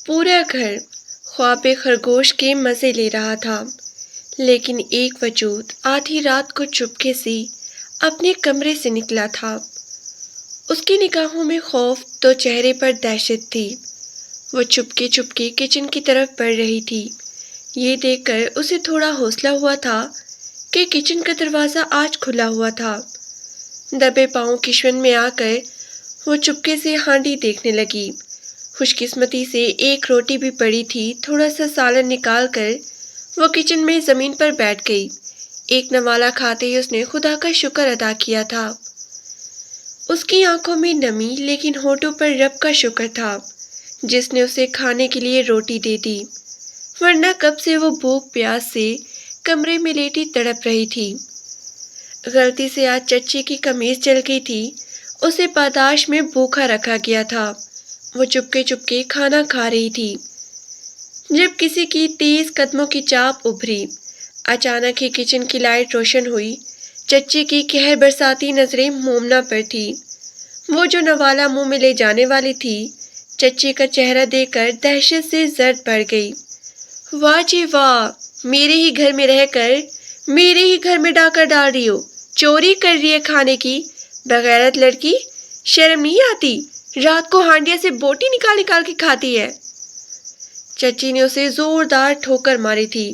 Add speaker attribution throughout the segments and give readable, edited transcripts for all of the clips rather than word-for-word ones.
Speaker 1: پورا گھر خواب خرگوش کے مزے لے رہا تھا، لیکن ایک وجود آدھی رات کو چپکے سے اپنے کمرے سے نکلا تھا۔ اس کی نگاہوں میں خوف تو چہرے پر دہشت تھی۔ وہ چپکے چپکے کچن کی طرف بڑھ رہی تھی۔ یہ دیکھ کر اسے تھوڑا حوصلہ ہوا تھا کہ کچن کا دروازہ آج کھلا ہوا تھا۔ دبے پاؤں کچن میں آ کر وہ چپکے سے ہانڈی دیکھنے لگی۔ خوش قسمتی سے ایک روٹی بھی پڑی تھی۔ تھوڑا سا سالن نکال کر وہ کچن میں زمین پر بیٹھ گئی۔ ایک نوالا کھاتے ہی اس نے خدا کا شکر ادا کیا تھا۔ اس کی آنکھوں میں نمی لیکن ہونٹوں پر رب کا شکر تھا جس نے اسے کھانے کے لیے روٹی دے دی، ورنہ کب سے وہ بھوک پیاس سے کمرے میں لیٹی تڑپ رہی تھی۔ غلطی سے آج چچی کی قمیض جل گئی تھی، اسے پاداش میں بھوکا رکھا گیا تھا۔ وہ چپکے چپکے کھانا کھا رہی تھی جب کسی کی تیز قدموں کی چاپ ابھری۔ اچانک ہی کچن کی لائٹ روشن ہوئی۔ چچی کی قہر برساتی نظریں مومنا پر تھی، وہ جو نوالا منہ میں لے جانے والی تھی۔ چچی کا چہرہ دیکھ کر دہشت سے زرد بڑھ گئی۔ واہ جی واہ، میرے ہی گھر میں رہ کر میرے ہی گھر میں ڈاکہ ڈال رہی ہو، چوری کر رہی ہے کھانے کی، بغیرت لڑکی، شرم نہیں آتی؟ رات کو ہانڈیا سے بوٹی نکال نکال کے کھاتی ہے۔ چچی نے اسے زوردار ٹھوکر ماری تھی۔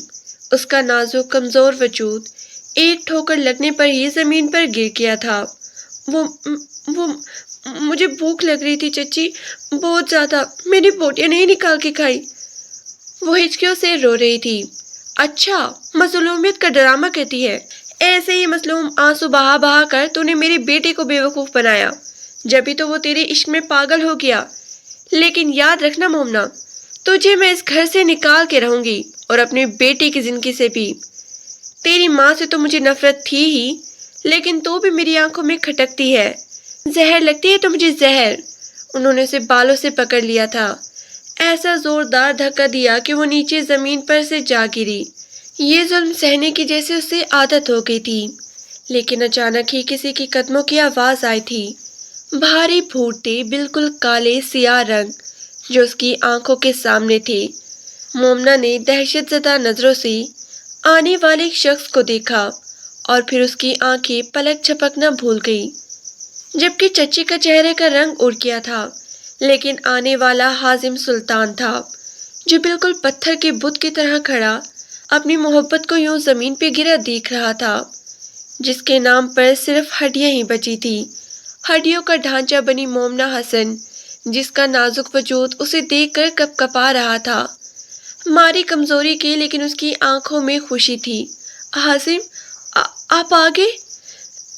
Speaker 1: اس کا نازک کمزور وجود ایک ٹھوکر لگنے پر ہی زمین پر گر گیا تھا۔ وہ مجھے بھوک لگ رہی تھی چچی، بہت زیادہ، میں نے بوٹیاں نہیں نکال کے کھائی۔ وہ ہچکیوں سے رو رہی تھی۔ اچھا، مظلومیت کا ڈرامہ کرتی ہے۔ ایسے ہی مظلوم آنسو بہا بہا کر تو نے میرے بیٹے کو بیوقوف بنایا، جبھی تو وہ تیرے عشق میں پاگل ہو گیا۔ لیکن یاد رکھنا مومنا، تجھے میں اس گھر سے نکال کے رہوں گی اور اپنے بیٹے کی زندگی سے بھی۔ تیری ماں سے تو مجھے نفرت تھی ہی، لیکن تو بھی میری آنکھوں میں کھٹکتی ہے۔ زہر لگتی ہے تو مجھے زہر۔ انہوں نے اسے بالوں سے پکڑ لیا تھا، ایسا زوردار دھکا دیا کہ وہ نیچے زمین پر سے جا گری۔ یہ ظلم سہنے کی جیسے اسے عادت ہو گئی تھی، لیکن اچانک ہی کسی کی قدموں کی آواز آئی تھی۔ بھاری پھوٹتے بالکل کالے سیاہ رنگ جو اس کی آنکھوں کے سامنے تھے۔ مومنا نے دہشت زدہ نظروں سے آنے والے شخص کو دیکھا اور پھر اس کی آنکھیں پلک جھپکنا بھول گئی، جبکہ چچی کا چہرے کا رنگ اڑ گیا تھا۔ لیکن آنے والا حازم سلطان تھا جو بالکل پتھر کے بت کی طرح کھڑا اپنی محبت کو یوں زمین پہ گرا دیکھ رہا تھا، جس کے نام پر صرف ہڈیاں ہی بچی تھی۔ ہڈیوں کا ڈھانچہ بنی مومنا حسن، جس کا نازک وجود اسے دیکھ کر کپ کپا رہا تھا، ماری کمزوری کی لیکن اس کی آنکھوں میں خوشی تھی۔ حازم، آپ آگے؟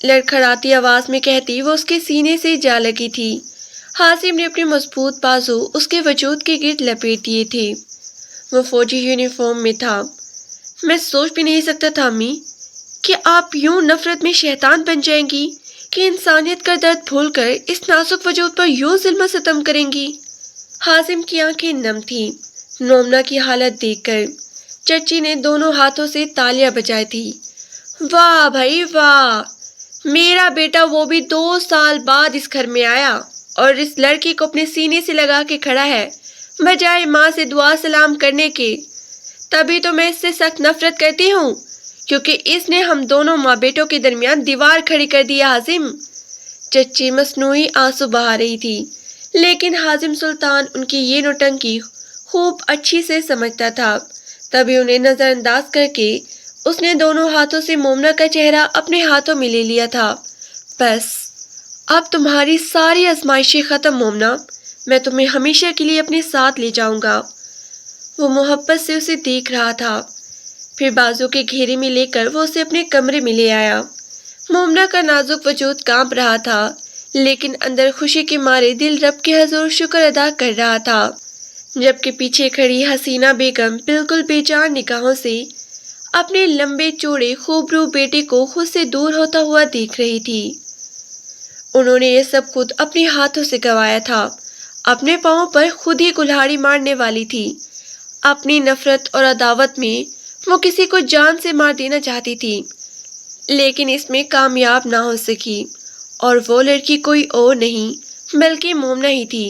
Speaker 1: لڑکھڑاتی آواز میں کہتی وہ اس کے سینے سے جا لگی تھی۔ حازم نے اپنے مضبوط بازو اس کے وجود کے گرد لپیٹ دیے تھے۔ وہ فوجی یونیفارم میں تھا۔ میں سوچ بھی نہیں سکتا تھا امی کہ آپ یوں نفرت میں شیطان بن جائیں گی، کہ انسانیت کا درد بھول کر اس نازک وجود پر یوں ظلم و ستم کریں گی۔ حازم کی آنکھیں نم تھیں مومنا کی حالت دیکھ کر۔ چچی نے دونوں ہاتھوں سے تالیاں بجائی تھی۔ واہ بھائی واہ، میرا بیٹا وہ بھی 2 سال بعد اس گھر میں آیا اور اس لڑکی کو اپنے سینے سے لگا کے کھڑا ہے بجائے ماں سے دعا سلام کرنے کے۔ تبھی تو میں اس سے سخت نفرت کرتی ہوں، کیونکہ اس نے ہم دونوں ماں بیٹوں کے درمیان دیوار کھڑی کر دی۔ حازم، چچی مصنوعی آنسو بہا رہی تھی، لیکن حازم سلطان ان کی یہ نوٹنکی خوب اچھی سے سمجھتا تھا۔ تبھی انہیں نظر انداز کر کے اس نے دونوں ہاتھوں سے مومنا کا چہرہ اپنے ہاتھوں میں لے لیا تھا۔ بس اب تمہاری ساری آزمائشیں ختم مومنا، میں تمہیں ہمیشہ کے لیے اپنے ساتھ لے جاؤں گا۔ وہ محبت سے اسے دیکھ رہا تھا، پھر بازو کے گھیرے میں لے کر وہ اسے اپنے کمرے میں لے آیا۔ مومنا کا نازک وجود کانپ رہا تھا، لیکن اندر خوشی کے مارے دل رب کے حضور شکر ادا کر رہا تھا، جبکہ پیچھے کھڑی حسینہ بیگم بالکل بے جان نگاہوں سے اپنے لمبے چوڑے خوبرو بیٹے کو خود سے دور ہوتا ہوا دیکھ رہی تھی۔ انہوں نے یہ سب خود اپنے ہاتھوں سے گوایا تھا، اپنے پاؤں پر خود ہی کلہاڑی مارنے والی تھی۔ اپنی نفرت اور عداوت میں وہ کسی کو جان سے مار دینا چاہتی تھی، لیکن اس میں کامیاب نہ ہو سکی، اور وہ لڑکی کوئی اور نہیں بلکہ مومنا ہی تھی،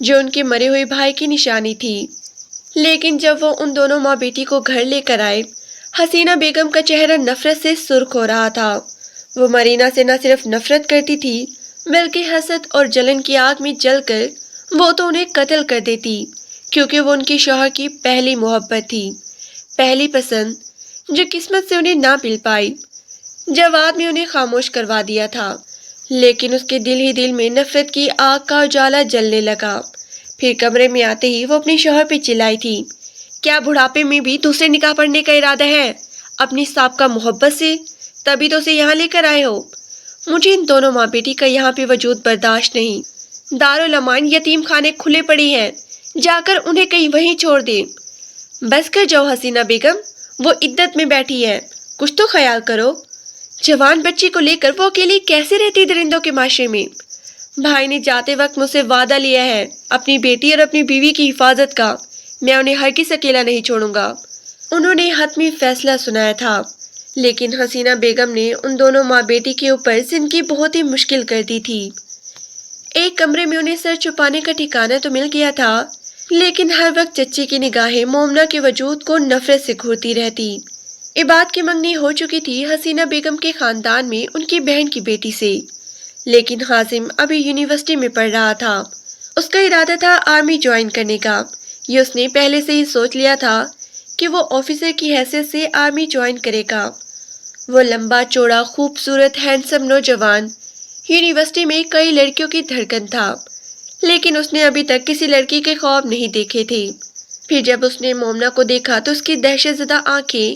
Speaker 1: جو ان کے مرے ہوئے بھائی کی نشانی تھی۔ لیکن جب وہ ان دونوں ماں بیٹی کو گھر لے کر آئے، حسینہ بیگم کا چہرہ نفرت سے سرخ ہو رہا تھا۔ وہ مرینا سے نہ صرف نفرت کرتی تھی بلکہ حسد اور جلن کی آگ میں جل کر وہ تو انہیں قتل کر دیتی، کیونکہ وہ ان کے شوہر کی پہلی محبت تھی، پہلی پسند، جو قسمت سے انہیں نہ مل پائی۔ جواد نے انہیں خاموش کروا دیا تھا، لیکن اس کے دل ہی دل میں نفرت کی آگ کا اجالا جلنے لگا۔ پھر کمرے میں آتے ہی وہ اپنے شوہر پہ چلائی تھی، کیا بڑھاپے میں بھی دوسرے نکاح پڑھنے کا ارادہ ہے اپنی سابقہ محبت سے؟ تبھی تو اسے یہاں لے کر آئے ہو۔ مجھے ان دونوں ماں بیٹی کا یہاں پہ وجود برداشت نہیں۔ دارالامان یتیم خانے کھلے پڑے ہیں، جا کر انہیں کہیں وہیں چھوڑ دے۔ بس کر جاؤ حسینہ بیگم، وہ عدت میں بیٹھی ہے، کچھ تو خیال کرو۔ جوان بچی کو لے کر وہ اکیلی کیسے رہتی درندوں کے معاشرے میں؟ بھائی نے جاتے وقت مجھ سے وعدہ لیا ہے اپنی بیٹی اور اپنی بیوی کی حفاظت کا، میں انہیں ہرگز اکیلا نہیں چھوڑوں گا۔ انہوں نے حتمی فیصلہ سنایا تھا، لیکن حسینہ بیگم نے ان دونوں ماں بیٹی کے اوپر زندگی بہت ہی مشکل کر دی تھی۔ ایک کمرے میں انہیں سر چھپانے کا ٹھکانہ تو مل گیا تھا، لیکن ہر وقت چچی کی نگاہیں مومنہ کے وجود کو نفرت سے گھورتی رہتی۔ عباد کی منگنی ہو چکی تھی حسینہ بیگم کے خاندان میں ان کی بہن کی بیٹی سے، لیکن حازم ابھی یونیورسٹی میں پڑھ رہا تھا۔ اس کا ارادہ تھا آرمی جوائن کرنے کا، یہ اس نے پہلے سے ہی سوچ لیا تھا کہ وہ آفیسر کی حیثیت سے آرمی جوائن کرے گا۔ وہ لمبا چوڑا خوبصورت ہینڈسم نوجوان یونیورسٹی میں کئی لڑکیوں کی دھڑکن تھا، لیکن اس نے ابھی تک کسی لڑکی کے خواب نہیں دیکھے تھے۔ پھر جب اس نے مومنہ کو دیکھا تو اس کی دہشت زدہ آنکھیں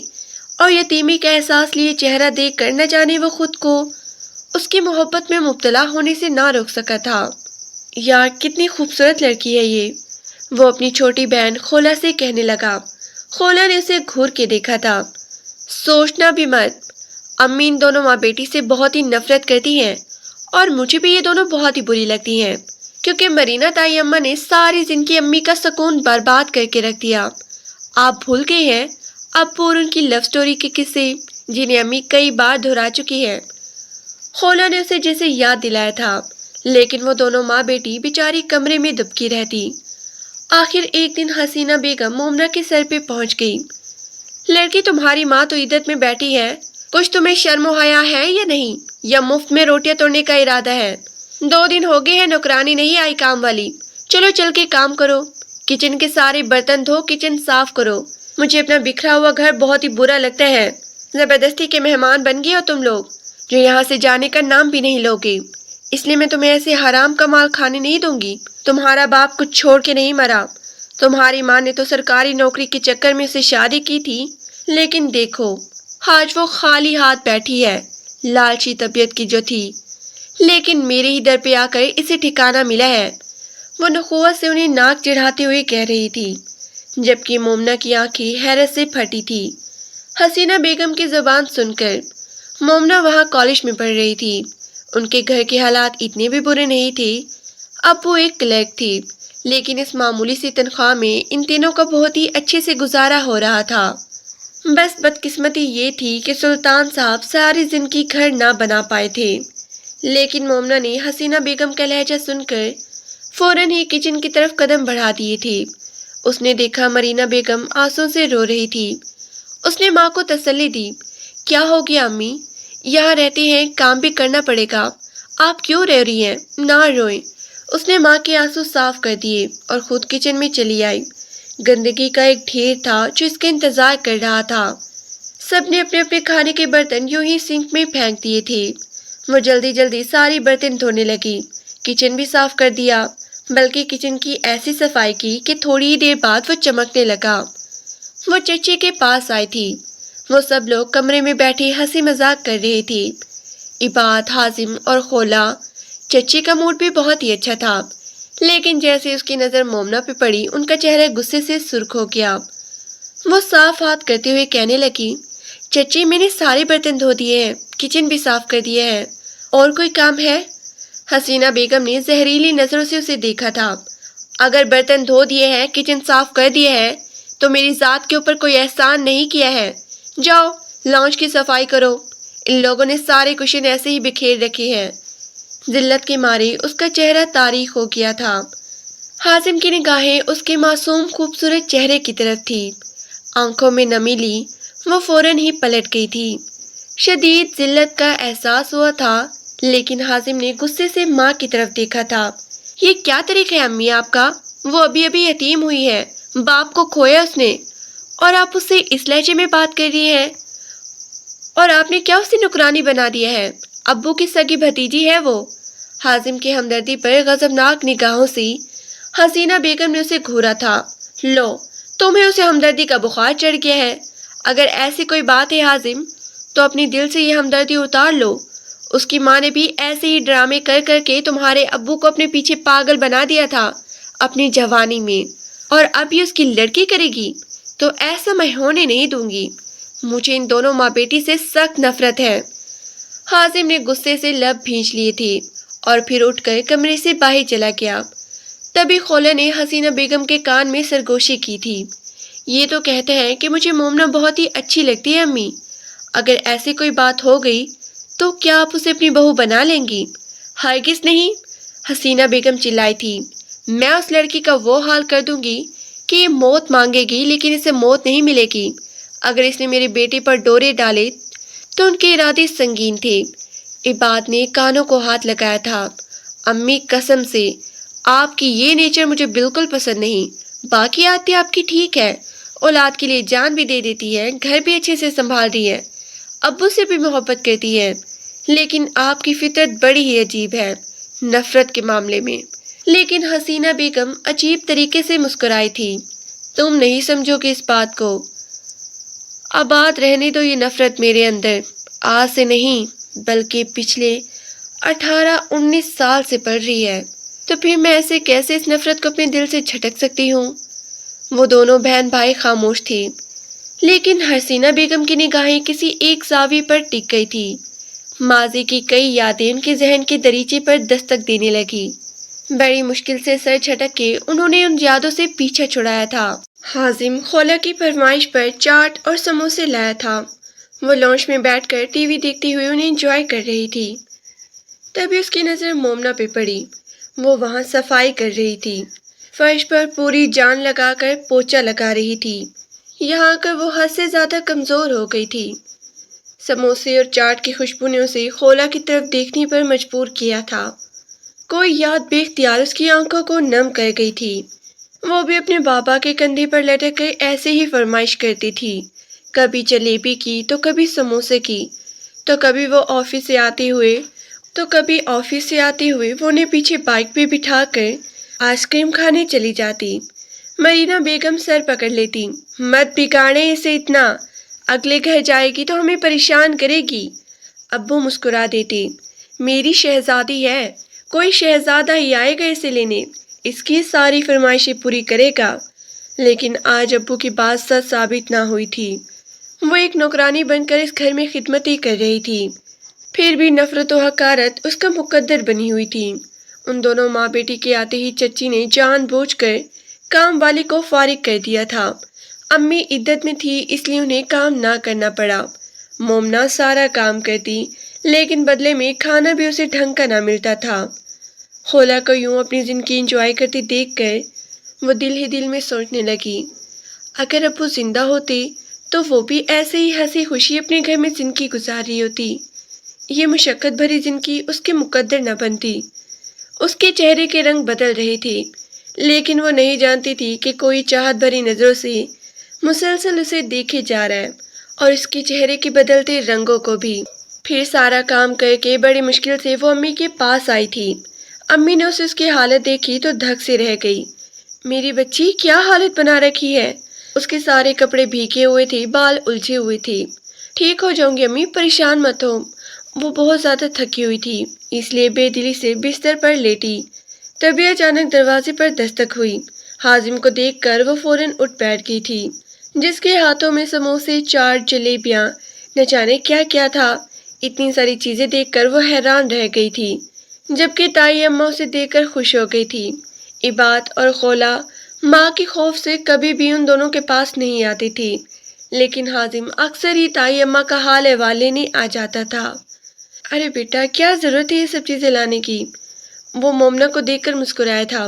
Speaker 1: اور یتیمی کا احساس لیے چہرہ دیکھ کر نہ جانے وہ خود کو اس کی محبت میں مبتلا ہونے سے نہ روک سکا تھا۔ یار کتنی خوبصورت لڑکی ہے یہ، وہ اپنی چھوٹی بہن خولا سے کہنے لگا۔ خولا نے اسے گھور کے دیکھا تھا۔ سوچنا بھی مت، امی ان دونوں ماں بیٹی سے بہت ہی نفرت کرتی ہیں، اور مجھے بھی یہ دونوں بہت ہی بری لگتی ہیں، کیونکہ مرینا تائی اماں نے ساری زندگی امی کا سکون برباد کر کے رکھ دیا۔ آپ بھول گئے ہیں ابو اور ان کی لو سٹوری کے قصے، جنہیں امی کئی بار دہرا چکی ہے۔ خولا نے اسے جیسے یاد دلایا تھا، لیکن وہ دونوں ماں بیٹی بیچاری کمرے میں دبکی رہتی۔ آخر ایک دن حسینہ بیگم مومنہ کے سر پہ پہنچ گئی۔ لڑکی تمہاری ماں تو عدت میں بیٹھی ہے، کچھ تمہیں شرم و حیا ہے یا نہیں، یا مفت میں روٹیاں توڑنے کا ارادہ ہے؟ 2 دن ہو گئے ہیں نوکرانی نہیں آئی کام والی، چلو چل کے کام کرو، کچن کے سارے برتن دھو کچن صاف کرو۔ مجھے اپنا بکھرا ہوا گھر بہت ہی برا لگتا ہے، زبردستی کے مہمان بن گئے ہو تم لوگ، جو یہاں سے جانے کا نام بھی نہیں لوگے، اس لیے میں تمہیں ایسے حرام کا مال کھانے نہیں دوں گی۔ تمہارا باپ کچھ چھوڑ کے نہیں مرا، تمہاری ماں نے تو سرکاری نوکری کے چکر میں اسے شادی کی تھی، لیکن دیکھو آج وہ خالی ہاتھ بیٹھی ہے، لالچی طبیعت کی جو تھی، لیکن میرے ہی در پہ آ کر اسے ٹھکانہ ملا ہے۔ وہ نخوت سے انہیں ناک چڑھاتے ہوئے کہہ رہی تھی، جبکہ مومنہ کی آنکھیں حیرت سے پھٹی تھی حسینہ بیگم کی زبان سن کر۔ مومنہ وہاں کالج میں پڑھ رہی تھی، ان کے گھر کے حالات اتنے بھی برے نہیں تھے۔ ابو ایک کلرک تھی، لیکن اس معمولی سی تنخواہ میں ان تینوں کا بہت ہی اچھے سے گزارا ہو رہا تھا۔ بس بدقسمتی یہ تھی کہ سلطان صاحب ساری زندگی گھر نہ بنا پائے تھے، لیکن مومنہ نے حسینہ بیگم کا لہجہ سن کر فوراً ہی کچن کی طرف قدم بڑھا دیے تھے۔ اس نے دیکھا مرینا بیگم آنسوں سے رو رہی تھی۔ اس نے ماں کو تسلی دی، کیا ہو گیا امی، یہاں رہتے ہیں کام بھی کرنا پڑے گا، آپ کیوں رو رہی ہیں، نہ روئیں۔ اس نے ماں کے آنسو صاف کر دیے اور خود کچن میں چلی آئی۔ گندگی کا ایک ڈھیر تھا جو اس کا انتظار کر رہا تھا۔ سب نے اپنے اپنے کھانے کے برتن یوں ہی سنک میں پھینک دیے تھے۔ وہ جلدی جلدی ساری برتن دھونے لگی، کچن بھی صاف کر دیا، بلکہ کچن کی ایسی صفائی کی کہ تھوڑی ہی دیر بعد وہ چمکنے لگا۔ وہ چچی کے پاس آئی تھی۔ وہ سب لوگ کمرے میں بیٹھے ہنسی مذاق کر رہے تھے، عباد، حازم اور خولا۔ چچی کا موڈ بھی بہت ہی اچھا تھا، لیکن جیسے اس کی نظر مومنہ پہ پڑی ان کا چہرہ غصے سے سرخ ہو گیا۔ وہ صاف ہاتھ کرتے ہوئے کہنے لگی، چچی میں نے سارے برتن دھو دیے ہیں، کچن بھی صاف کر دیا ہے، اور کوئی کام ہے؟ حسینہ بیگم نے زہریلی نظروں سے اسے دیکھا تھا۔ اگر برتن دھو دیے ہیں، کچن صاف کر دیے ہیں، تو میری ذات کے اوپر کوئی احسان نہیں کیا ہے۔ جاؤ لاؤنج کی صفائی کرو، ان لوگوں نے سارے کشن ایسے ہی بکھیر رکھے ہیں۔ ذلت کے مارے اس کا چہرہ تاریک ہو گیا تھا۔ حازم کی نگاہیں اس کے معصوم خوبصورت چہرے کی طرف تھی۔ آنکھوں میں نمی لی وہ فوراً ہی پلٹ گئی تھی۔ شدید ذلت کا احساس ہوا تھا، لیکن حازم نے غصے سے ماں کی طرف دیکھا تھا۔ یہ کیا طریقہ ہے امی آپ کا؟ وہ ابھی ابھی یتیم ہوئی ہے، باپ کو کھویا اس نے، اور آپ اس سے اس لہجے میں بات کر رہی ہیں؟ اور آپ نے کیا اسے نکرانی بنا دیا ہے؟ ابو کی سگی بھتیجی ہے وہ۔ حازم کی ہمدردی پر غضبناک نگاہوں سے حسینہ بیگم نے اسے گھورا تھا۔ لو، تمہیں اسے ہمدردی کا بخار چڑھ گیا ہے۔ اگر ایسی کوئی بات ہے حازم، تو اپنی دل سے یہ ہمدردی اتار لو۔ اس کی ماں نے بھی ایسے ہی ڈرامے کر کر کے تمہارے ابو کو اپنے پیچھے پاگل بنا دیا تھا اپنی جوانی میں، اور اب یہ اس کی لڑکی کرے گی، تو ایسا میں ہونے نہیں دوں گی۔ مجھے ان دونوں ماں بیٹی سے سخت نفرت ہے۔ حازم نے غصے سے لب بھینچ لیے تھے اور پھر اٹھ کر کمرے سے باہر چلا گیا۔ تبھی خولہ نے حسینہ بیگم کے کان میں سرگوشی کی تھی۔ یہ تو کہتے ہیں کہ مجھے مومنہ بہت ہی اچھی لگتی ہے امی۔ اگر ایسی کوئی بات ہو گئی تو کیا آپ اسے اپنی بہو بنا لیں گی؟ ہرگز نہیں، حسینہ بیگم چلائی تھی۔ میں اس لڑکی کا وہ حال کر دوں گی کہ یہ موت مانگے گی، لیکن اسے موت نہیں ملے گی۔ اگر اس نے میرے بیٹے پر ڈورے ڈالے تو ان کے ارادے سنگین تھے۔ عباد نے کانوں کو ہاتھ لگایا تھا۔ امی قسم سے آپ کی یہ نیچر مجھے بالکل پسند نہیں۔ باقی عادتیں آپ کی ٹھیک ہے، اولاد کے لیے جان بھی دے دیتی ہے، گھر بھی اچھے سے سنبھال رہی ہے، ابو سے بھی محبت کرتی ہے، لیکن آپ کی فطرت بڑی ہی عجیب ہے نفرت کے معاملے میں۔ لیکن حسینہ بیگم عجیب طریقے سے مسکرائی تھی۔ تم نہیں سمجھو گے اس بات کو۔ آباد رہنے دو یہ نفرت میرے اندر، آج سے نہیں بلکہ پچھلے 18-19 سال سے پڑ رہی ہے۔ تو پھر میں ایسے کیسے اس نفرت کو اپنے دل سے جھٹک سکتی ہوں؟ وہ دونوں بہن بھائی خاموش تھی، لیکن حسینہ بیگم کی نگاہیں کسی ایک زاویے پر ٹک گئی تھی۔ ماضی کی کئی یادیں ان کے ذہن کے دریچے پر دستک دینے لگی۔ بڑی مشکل سے سر جھٹک کے انہوں نے ان یادوں سے پیچھا چھڑایا تھا۔ حازم خولہ کی فرمائش پر چاٹ اور سموسے لایا تھا۔ وہ لانچ میں بیٹھ کر ٹی وی دیکھتی ہوئی انہیں انجوائے کر رہی تھی۔ تبھی اس کی نظر مومنہ پہ پڑی۔ وہ وہاں صفائی کر رہی تھی، فرش پر پوری جان لگا کر پوچھا لگا رہی تھی۔ یہاں آ کر وہ حد سے زیادہ کمزور ہو گئی تھی۔ سموسے اور چاٹ کی خوشبو نے اسے خولہ کی طرف دیکھنے پر مجبور کیا تھا۔ کوئی یاد بے اختیار اس کی آنکھوں کو نم کر گئی تھی۔ وہ بھی اپنے بابا کے کندھے پر لٹک کر ایسے ہی فرمائش کرتی تھی، کبھی جلیبی کی تو کبھی سموسے کی، تو کبھی آفس سے آتے ہوئے وہ انہیں پیچھے بائک پہ بٹھا کر آئس کریم کھانے چلی جاتی۔ مرینا بیگم سر پکڑ لیتی۔ مت بگاڑیں اسے اتنا، اگلے گھر جائے گی تو ہمیں پریشان کرے گی۔ ابو مسکرا دیتے۔ میری شہزادی ہے، کوئی شہزادہ ہی آئے گا اسے لینے، اس کی ساری فرمائشیں پوری کرے گا۔ لیکن آج ابو کی بات سچ ثابت نہ ہوئی تھی۔ وہ ایک نوکرانی بن کر اس گھر میں خدمت ہی کر رہی تھی، پھر بھی نفرت و حقارت اس کا مقدر بنی ہوئی تھی۔ ان دونوں ماں بیٹی کے آتے ہی چچی نے جان بوجھ کر کام والی کو فارغ کر دیا تھا۔ امی عدت میں تھی اس لیے انہیں کام نہ کرنا پڑا۔ مومنہ سارا کام کرتی، لیکن بدلے میں کھانا بھی اسے ڈھنگ کا نہ ملتا تھا۔ خولہ کو یوں اپنی زندگی انجوائے کرتے دیکھ کر وہ دل ہی دل میں سوچنے لگی، اگر ابو زندہ ہوتے تو وہ بھی ایسے ہی ہنسی خوشی اپنے گھر میں زندگی گزار رہی ہوتی۔ یہ مشقت بھری زندگی اس کے مقدر نہ بنتی۔ اس کے چہرے کے رنگ بدل رہے تھے، لیکن وہ نہیں جانتی تھی کہ کوئی چاہت بھری نظروں سے مسلسل اسے دیکھے جا رہا ہے، اور اس کے چہرے کے بدلتے رنگوں کو بھی۔ پھر سارا کام کر کے بڑی مشکل سے وہ امی کے پاس آئی تھی۔ امی نے اسے اس کی حالت دیکھی تو دھک سے رہ گئی۔ میری بچی کیا حالت بنا رکھی ہے؟ اس کے سارے کپڑے بھیگے ہوئے تھے، بال الجھے ہوئے تھے۔ ٹھیک ہو جاؤں گی امی، پریشان مت ہو۔ وہ بہت زیادہ تھکی ہوئی تھی، اس لیے بے دلی سے بستر پر لیٹی۔ تبھی اچانک دروازے پر دستک ہوئی۔ حازم کو دیکھ کر وہ فوراً اٹھ بیٹھ گئی تھی، جس کے ہاتھوں میں سموسے، چاٹ، جلیبیاں، نہ جانے کیا کیا تھا۔ اتنی ساری چیزیں دیکھ کر وہ حیران رہ گئی تھی، جبکہ تائی اماں اسے دیکھ کر خوش ہو گئی تھی۔ عباد اور خولہ ماں کے خوف سے کبھی بھی ان دونوں کے پاس نہیں آتی تھی، لیکن حازم اکثر ہی تائی اماں کا حال احوال لینے آ جاتا تھا۔ ارے بیٹا، کیا ضرورت ہے یہ سب چیزیں لانے کی؟ وہ مومنہ کو دیکھ کر مسکرایا تھا۔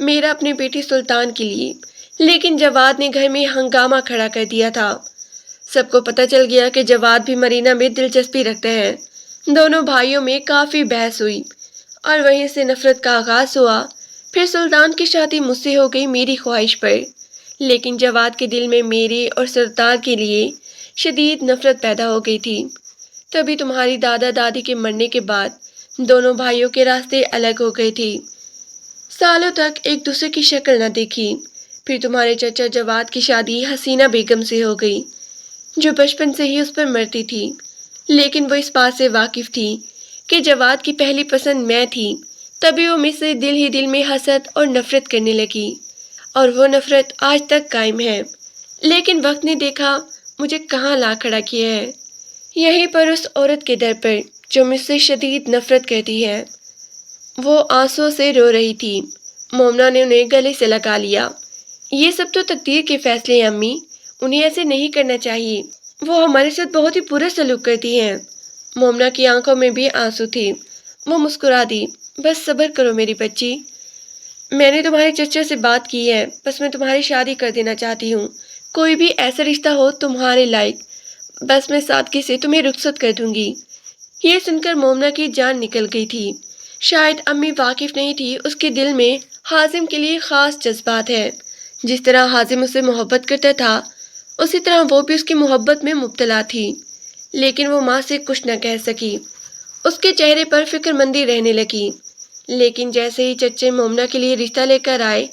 Speaker 1: میرا اپنی بیٹی سلطان کے لیے، لیکن جواد نے گھر میں ہنگامہ کھڑا کر دیا تھا۔ سب کو پتہ چل گیا کہ جواد بھی مرینا میں دلچسپی رکھتے ہیں۔ دونوں بھائیوں میں کافی بحث ہوئی اور وہیں سے نفرت کا آغاز ہوا۔ پھر سلطان کی شادی مجھ سے ہو گئی میری خواہش پر، لیکن جواد کے دل میں میرے اور سرتار کے لیے شدید نفرت پیدا ہو گئی تھی۔ تبھی تمہاری دادا دادی کے مرنے کے بعد دونوں بھائیوں کے راستے الگ ہو گئے تھے۔ سالوں تک ایک دوسرے کی شکل نہ دیکھی۔ پھر تمہارے چچا جواد کی شادی حسینہ بیگم سے ہو گئی، جو بچپن سے ہی اس پر مرتی تھی، لیکن وہ اس بات سے واقف تھی کہ جواد کی پہلی پسند میں تھی۔ تبھی وہ مجھ سے دل ہی دل میں حسد اور نفرت کرنے لگی، اور وہ نفرت آج تک قائم ہے۔ لیکن وقت نے دیکھا مجھے کہاں لا کھڑا کیا ہے، یہیں پر اس عورت کے در پر جو مجھ سے شدید نفرت کرتی ہے۔ وہ آنسوں سے رو رہی تھی۔ مومنہ نے انہیں گلے سے لگا لیا۔ یہ سب تو تقدیر کے فیصلے ہیں امی، انہیں ایسے نہیں کرنا چاہیے، وہ ہمارے ساتھ بہت ہی برا سلوک کرتی ہیں۔ مومنہ کی آنکھوں میں بھی آنسو تھے۔ وہ مسکرا دی۔ بس صبر کرو میری بچی، میں نے تمہارے چچا سے بات کی ہے، بس میں تمہاری شادی کر دینا چاہتی ہوں، کوئی بھی ایسا رشتہ ہو تمہارے لائق، بس میں سادگی سے تمہیں رخصت کر دوں گی۔ یہ سن کر مومنہ کی جان نکل گئی تھی۔ شاید امی واقف نہیں تھی اس کے دل میں حازم کے لیے خاص جذبات ہے۔ جس طرح حازم اسے محبت کرتا تھا، اسی طرح وہ بھی اس کی محبت میں مبتلا تھی، لیکن وہ ماں سے کچھ نہ کہہ سکی۔ اس کے چہرے پر فکر مندی رہنے لگی۔ لیکن جیسے ہی چچے مومنہ کے لیے رشتہ لے کر آئے،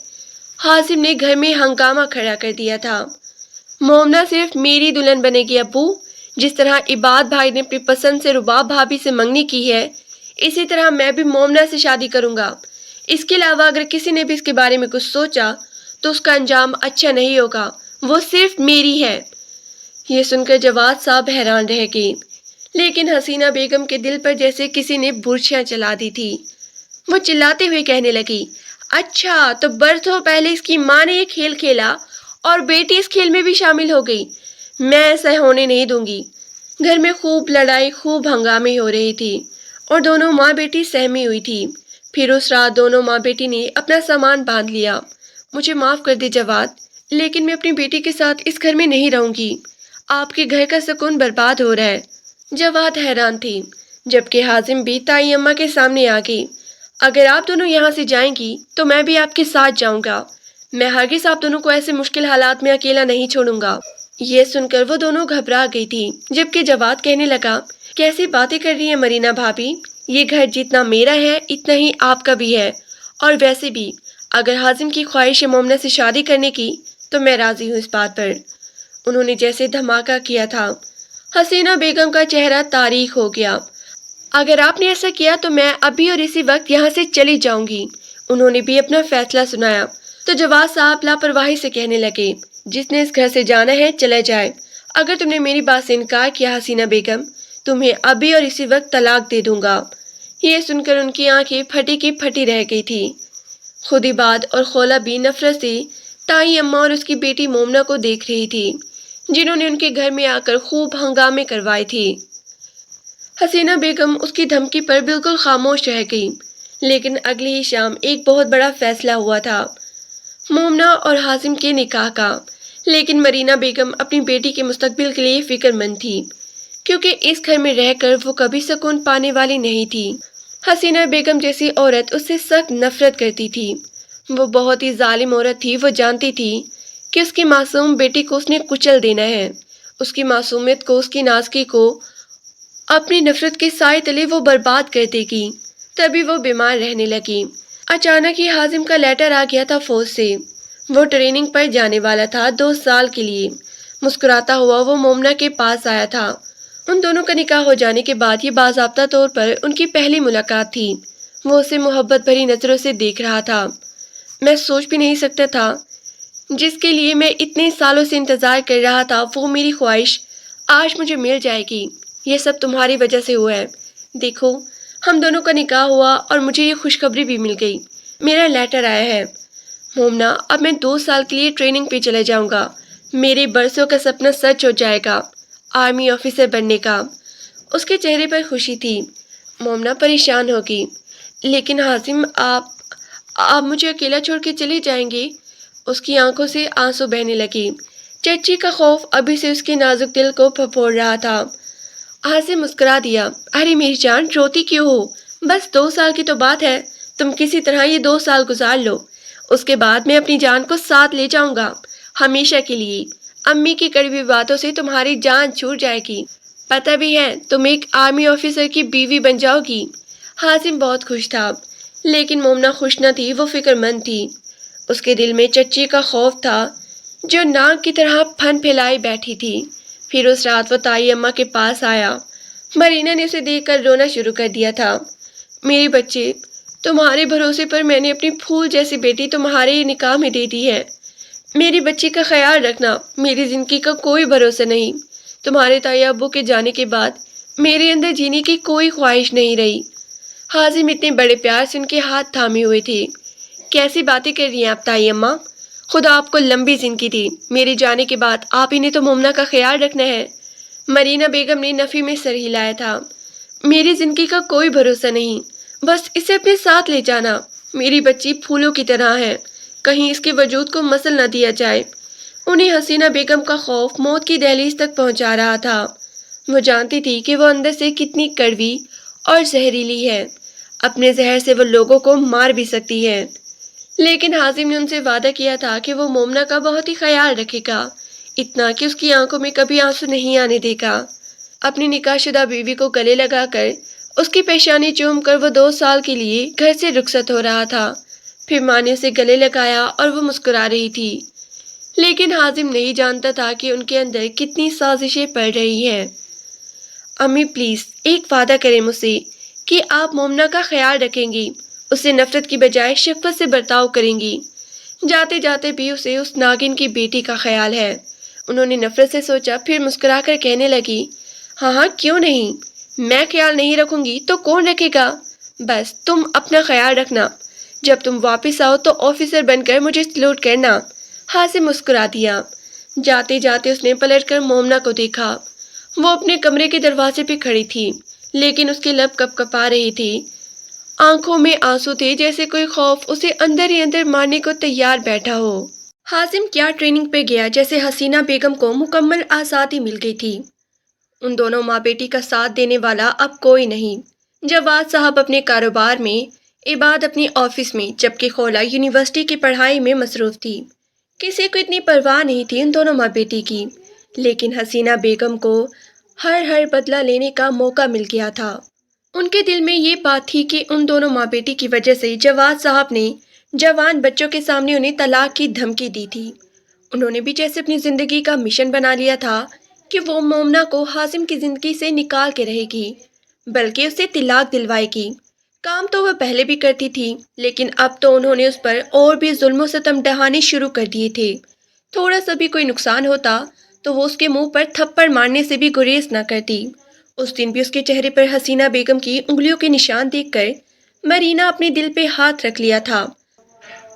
Speaker 1: حازم نے گھر میں ہنگامہ کھڑا کر دیا تھا۔ مومنہ صرف میری دلہن بنے گی ابو، جس طرح عباد بھائی نے اپنی پسند سے رباب بھابھی سے منگنی کی ہے، اسی طرح میں بھی مومنہ سے شادی کروں گا۔ اس کے علاوہ اگر کسی نے بھی اس کے بارے میں کچھ سوچا تو اس کا انجام اچھا نہیں ہوگا، وہ صرف میری ہے۔ یہ سن کر جواد صاحب حیران رہ گئے، لیکن حسینہ بیگم کے دل پر جیسے کسی نے برچھیاں چلا دی تھی۔ وہ چلاتے ہوئے کہنے لگی، اچھا تو برسوں پہلے اس کی ماں نے یہ کھیل کھیلا اور بیٹی اس کھیل میں بھی شامل ہو گئی، میں ایسا ہونے نہیں دوں گی۔ گھر میں خوب لڑائی، خوب ہنگامے ہو رہی تھی اور دونوں ماں بیٹی سہمی ہوئی تھی۔ پھر اس رات دونوں ماں بیٹی نے اپنا سامان باندھ لیا۔ مجھے معاف کر دے جواد، لیکن میں اپنی بیٹی کے ساتھ اس گھر میں نہیں رہوں گی، آپ کے گھر کا سکون برباد ہو رہا ہے۔ جواد حیران تھی، جبکہ حازم بھی تائی اماں کے سامنے آ گئی۔ اگر آپ دونوں یہاں سے جائیں گی تو میں بھی آپ کے ساتھ جاؤں گا، میں ہرگز آپ دونوں کو ایسے مشکل حالات میں اکیلا نہیں چھوڑوں گا۔ یہ سن کر وہ دونوں گھبرا گئی تھی، جبکہ جواد کہنے لگا، کیسی باتیں کر رہی ہیں مرینا بھابھی، یہ گھر جتنا میرا ہے اتنا ہی آپ کا بھی ہے، اور ویسے بھی اگر حازم کی خواہش ہے مومنہ سے شادی کرنے کی تو میں راضی ہوں اس بات پر۔ انہوں نے جیسے دھماکہ کیا تھا۔ حسینہ بیگم کا چہرہ تاریک ہو گیا۔ اگر آپ نے ایسا کیا تو میں ابھی اور اسی وقت یہاں سے چلی جاؤں گی۔ انہوں نے بھی اپنا فیصلہ سنایا تو جواد صاحب لاپرواہی سے کہنے لگے، جس نے اس گھر سے جانا ہے چلا جائے، اگر تم نے میری بات سے انکار کیا حسینہ بیگم، تمہیں ابھی اور اسی وقت طلاق دے دوں گا۔ یہ سن کر ان کی آنکھیں پھٹی کی پھٹی رہ گئی تھی۔ خود عباد اور خولا بھی نفرت سے تائی اماں اور اس کی بیٹی مومنہ کو دیکھ رہی تھی، جنہوں نے ان کے گھر میں آ کر خوب ہنگامے کروائے تھے۔ حسینہ بیگم اس کی دھمکی پر بالکل خاموش رہ گئی، لیکن اگلی ہی شام ایک بہت بڑا فیصلہ ہوا تھا، مومنہ اور حازم کے نکاح کا۔ لیکن مرینا بیگم اپنی بیٹی کے مستقبل کے لیے فکر مند تھی، کیونکہ اس گھر میں رہ کر وہ کبھی سکون پانے والی نہیں تھی۔ حسینہ بیگم جیسی عورت اس سے سخت نفرت کرتی تھی۔ وہ بہت ہی ظالم عورت تھی۔ وہ جانتی تھی کہ اس کی معصوم بیٹی کو اس نے کچل دینا ہے، اس کی معصومیت کو، اس کی نازکی کو اپنی نفرت کے سائے تلے وہ برباد کر دے گی۔ تبھی وہ بیمار رہنے لگی۔ اچانک ہی حازم کا لیٹر آ گیا تھا فوج سے۔ وہ ٹریننگ پر جانے والا تھا 2 سال کے لیے۔ مسکراتا ہوا وہ مومنہ کے پاس آیا تھا۔ ان دونوں کا نکاح ہو جانے کے بعد یہ باضابطہ طور پر ان کی پہلی ملاقات تھی۔ وہ اسے محبت بھری نظروں سے دیکھ رہا تھا۔ میں سوچ بھی نہیں سکتا تھا، جس کے لیے میں اتنے سالوں سے انتظار کر رہا تھا، وہ میری خواہش آج مجھے مل جائے گی۔ یہ سب تمہاری وجہ سے ہوا ہے۔ دیکھو، ہم دونوں کا نکاح ہوا اور مجھے یہ خوشخبری بھی مل گئی، میرا لیٹر آیا ہے۔ مومنہ، اب میں 2 سال کے لیے ٹریننگ پہ چلے جاؤں گا۔ میرے برسوں کا سپنا سچ ہو جائے گا، آرمی آفیسر بننے کا۔ اس کے چہرے پر خوشی تھی۔ مومنہ پریشان ہوگی، لیکن حازم، آپ مجھے اکیلا چھوڑ کے چلے جائیں گے؟ اس کی آنکھوں سے آنسو بہنے لگے۔ چچی کا خوف ابھی سے اس کے نازک دل کو پھپھوڑ رہا تھا۔ حازم مسکرا دیا۔ ارے میری جان، روتی کیوں ہو؟ بس 2 سال کی تو بات ہے، تم کسی طرح یہ 2 سال گزار لو، اس کے بعد میں اپنی جان کو ساتھ لے جاؤں گا، ہمیشہ کے لیے۔ امی کی کڑوی باتوں سے تمہاری جان چھوٹ جائے گی، پتہ بھی ہے تم ایک آرمی آفیسر کی بیوی بن جاؤ گی۔ حازم بہت خوش تھا، لیکن مومنہ خوش نہ تھی، وہ فکر مند تھی۔ اس کے دل میں چچی کا خوف تھا جو ناگ کی طرح پھن پھیلائی بیٹھی تھی۔ پھر اس رات وہ تائی اماں کے پاس آیا۔ مرینا نے اسے دیکھ کر رونا شروع کر دیا تھا۔ میرے بچے، تمہارے بھروسے پر میں نے اپنی پھول جیسی بیٹی تمہارے نکاح میں دے دی ہے۔ میری بچی کا خیال رکھنا، میری زندگی کا کوئی بھروسہ نہیں۔ تمہارے تائی ابو کے جانے کے بعد میرے اندر جینے کی کوئی خواہش نہیں رہی۔ حازم اتنے بڑے پیار سے ان کے ہاتھ تھامے ہوئے تھے۔ کیسی باتیں کر رہی ہیں آپ تائی اماں؟ خدا آپ کو لمبی زندگی دی، میرے جانے کے بعد آپ ہی نے تو مومنہ کا خیال رکھنا ہے۔ مرینا بیگم نے نفی میں سر ہلایا تھا۔ میری زندگی کا کوئی بھروسہ نہیں، بس اسے اپنے ساتھ لے جانا۔ میری بچی پھولوں کی طرح ہے، کہیں اس کے وجود کو مسل نہ دیا جائے۔ انہیں حسینہ بیگم کا خوف موت کی دہلیز تک پہنچا رہا تھا۔ وہ جانتی تھی کہ وہ اندر سے کتنی کڑوی اور زہریلی ہے، اپنے زہر سے وہ لوگوں کو مار بھی سکتی ہے۔ لیکن حازم نے ان سے وعدہ کیا تھا کہ وہ مومنہ کا بہت ہی خیال رکھے گا، اتنا کہ اس کی آنکھوں میں کبھی آنسو نہیں آنے دے گا۔ اپنی نکاح شدہ بیوی کو گلے لگا کر، اس کی پیشانی چوم کر وہ 2 سال کے لیے گھر سے رخصت ہو رہا تھا۔ پھر ماں نے اسے گلے لگایا اور وہ مسکرا رہی تھی، لیکن حازم نہیں جانتا تھا کہ ان کے اندر کتنی سازشیں پڑ رہی ہیں۔ امی پلیز ایک وعدہ کریں مجھ سے کہ آپ مومنہ کا خیال رکھیں گی، اسے نفرت کی بجائے شفقت سے برتاؤ کریں گی۔ جاتے جاتے بھی اسے اس ناگن کی بیٹی کا خیال ہے۔ انہوں نے نفرت سے سوچا، پھر مسکرا کر کہنے لگی، ہاں ہاں کیوں نہیں، میں خیال نہیں رکھوں گی تو کون رکھے گا؟ بس تم اپنا خیال رکھنا، جب تم واپس آؤ تو آفیسر بن کر مجھے سلوٹ کرنا۔ حازم مسکرا دیا۔ جاتے جاتے اس نے پلٹ کر مومنہ کو دیکھا۔ وہ اپنے کمرے کے دروازے پہ کھڑی تھی، لیکن اس کے لب کپ کپا رہی تھی، آنکھوں میں آنسو تھے، جیسے کوئی خوف اسے اندر ہی اندر مارنے کو تیار بیٹھا ہو۔ حازم کیا ٹریننگ پہ گیا، جیسے حسینہ بیگم کو مکمل آزادی مل گئی تھی۔ ان دونوں ماں بیٹی کا ساتھ دینے والا اب کوئی نہیں۔ جواد صاحب اپنے کاروبار میں، عباد اپنی آفس میں، جبکہ خولا یونیورسٹی کی پڑھائی میں مصروف تھی۔ کسی کو اتنی پرواہ نہیں تھی ان دونوں ماں بیٹی کی، لیکن حسینہ بیگم کو ہر بدلہ لینے کا موقع مل گیا تھا۔ ان کے دل میں یہ بات تھی کہ ان دونوں ماں بیٹی کی وجہ سے جواد صاحب نے جوان بچوں کے سامنے انہیں طلاق کی دھمکی دی تھی۔ انہوں نے بھی جیسے اپنی زندگی کا مشن بنا لیا تھا کہ وہ مومنہ کو حازم کی زندگی سے نکال کے رہے گی، بلکہ اسے طلاق دلوائے گی۔ کام تو وہ پہلے بھی کرتی تھی، لیکن اب تو انہوں نے اس پر اور بھی ظلم و ستم ڈھانے شروع کر دیے تھے۔ تھوڑا سا بھی کوئی نقصان ہوتا تو وہ اس کے منہ پر تھپڑ مارنے سے بھی گریز نہ کرتی۔ اس دن بھی اس کے چہرے پر حسینہ بیگم کی انگلیوں کے نشان دیکھ کر مرینا اپنے دل پہ ہاتھ رکھ لیا تھا۔